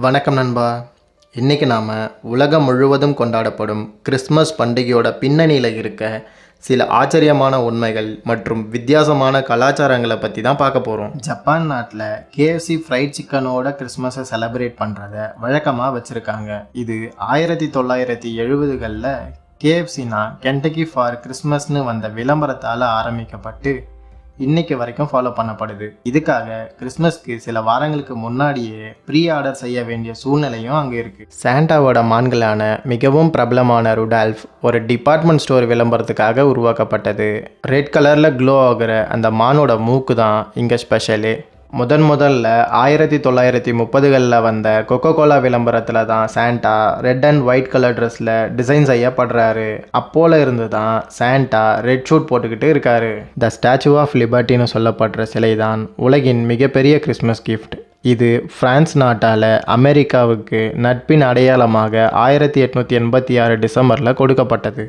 வணக்கம் நண்பா. இன்றைக்கி நாம் உலகம் முழுவதும் கொண்டாடப்படும் கிறிஸ்மஸ் பண்டிகையோட பின்னணியில் இருக்க சில ஆச்சரியமான உண்மைகள் மற்றும் வித்தியாசமான கலாச்சாரங்களை பற்றி தான் பார்க்க போகிறோம். ஜப்பான் நாட்டில் KFC ஃப்ரைட் சிக்கனோட கிறிஸ்மஸை செலிப்ரேட் பண்ணுறத வழக்கமாக வச்சுருக்காங்க. இது 1970களில் KFCனா கென்டக்கி ஃபார் கிறிஸ்மஸ்னு வந்த விளம்பரத்தால் ஆரம்பிக்கப்பட்டு இன்னைக்கு வரைக்கும் ஃபாலோ பண்ணப்படுது. இதுக்காக கிறிஸ்மஸ்க்கு சில வாரங்களுக்கு முன்னாடியே ப்ரீ ஆர்டர் செய்ய வேண்டிய சூழ்நிலையும் அங்கே இருக்குது. சாண்டாவோட மான்களான மிகவும் பிரபலமான ருடால்ஃப் ஒரு டிபார்ட்மெண்ட் ஸ்டோர் விளம்பரத்துக்காக உருவாக்கப்பட்டது. ரெட் கலரில் க்ளோ ஆகிற அந்த மானோட மூக்கு தான் இங்கே ஸ்பெஷலு. முதல்ல 1930களில் வந்த கொக்கோ கோலா விளம்பரத்தில் தான் Santa red and white colour ட்ரெஸ்ஸில் டிசைன் செய்யப்படுறாரு. அப்போல இருந்து தான் சாண்டா ரெட் ஷூட் போட்டுக்கிட்டு இருக்காரு. த ஸ்டாச்சு ஆஃப் லிபர்ட்டின்னு சொல்லப்படுற சிலை தான் உலகின் மிகப்பெரிய கிறிஸ்மஸ் கிஃப்ட். இது பிரான்ஸ் நாட்டால் அமெரிக்காவுக்கு நட்பின் அடையாளமாக 1886 டிசம்பரில் கொடுக்கப்பட்டது.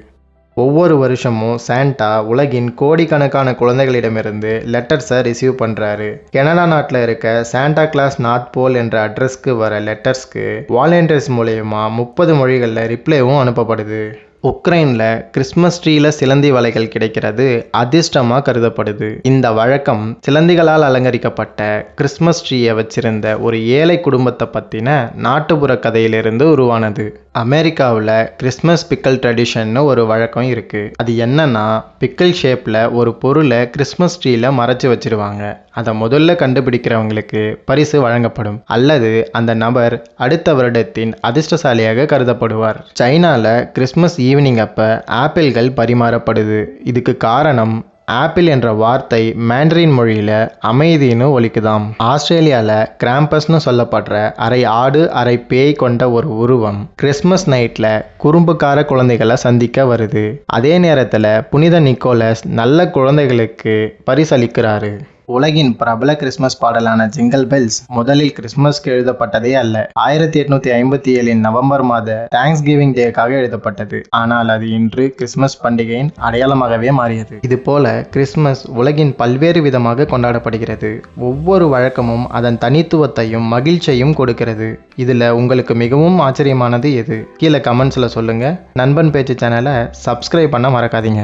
ஒவ்வொரு வருஷமும் சாண்டா உலகின் கோடிக்கணக்கான குழந்தைகளிடமிருந்து லெட்டர்ஸை ரிசீவ் பண்ணுறாரு. கனடா நாட்டில் இருக்க சாண்டா கிளாஸ் நார்த் போல் என்ற அட்ரஸ்க்கு வர லெட்டர்ஸ்க்கு வாலண்டியர்ஸ் மூலயமா 30 மொழிகளில் ரிப்ளைவும் அனுப்பப்படுது. உக்ரைனில் கிறிஸ்மஸ் ட்ரீயில் சிலந்தி வலைகள் கிடைக்கிறது அதிர்ஷ்டமாக கருதப்படுது. இந்த வழக்கம் சிலந்திகளால் அலங்கரிக்கப்பட்ட கிறிஸ்மஸ் ட்ரீயை வச்சிருந்த ஒரு ஏழை குடும்பத்தை பற்றின நாட்டுப்புற கதையிலிருந்து உருவானது. அமெரிக்காவில் கிறிஸ்மஸ் பிக்கல் ட்ரெடிஷன்னு ஒரு வழக்கம் இருக்குது. அது என்னன்னா, பிக்கல் ஷேப்பில் ஒரு பொருளை கிறிஸ்மஸ் ட்ரீயில் மறைச்சி வச்சிருவாங்க. அதை முதல்ல கண்டுபிடிக்கிறவங்களுக்கு பரிசு வழங்கப்படும் அல்லது அந்த நபர் அடுத்த வருடத்தின் அதிர்ஷ்டசாலியாக கருதப்படுவார். சைனாவில் கிறிஸ்மஸ் ஈவினிங் அப்போ ஆப்பிள்கள் பரிமாறப்படுது. இதுக்கு காரணம் ஆப்பிள் என்ற வார்த்தை மேண்டரின் மொழியில் அமைதின்னு ஒலிக்குதாம். ஆஸ்திரேலியாவில் கிராம்பஸ்னு சொல்லப்படுற அரை ஆடு அரை பேய் கொண்ட ஒரு உருவம் கிறிஸ்மஸ் நைட்டில் குறும்புக்கார குழந்தைகளை சந்திக்க வருது. அதே நேரத்தில் புனித நிக்கோலஸ் நல்ல குழந்தைகளுக்கு பரிசளிக்கிறாரு. உலகின் பிரபல கிறிஸ்மஸ் பாடலான ஜிங்கிள் பெல்ஸ் முதலில் கிறிஸ்மஸ்க்கு எழுதப்பட்டதே அல்ல. 1857 நவம்பர் மாத தேங்க்ஸ் கிவிங் டேக்காக எழுதப்பட்டது. ஆனால் அது இன்று கிறிஸ்மஸ் பண்டிகையின் அடையாளமாகவே மாறியது. இது போல கிறிஸ்மஸ் உலகின் பல்வேறு விதமாக கொண்டாடப்படுகிறது. ஒவ்வொரு வழக்கமும் அதன் தனித்துவத்தையும் மகிழ்ச்சியையும் கொடுக்கிறது. இதில் உங்களுக்கு மிகவும் ஆச்சரியமானது எது? கீழே கமெண்ட்ஸில் சொல்லுங்கள். நண்பன் பேச்சு சேனலை சப்ஸ்கிரைப் பண்ண மறக்காதீங்க.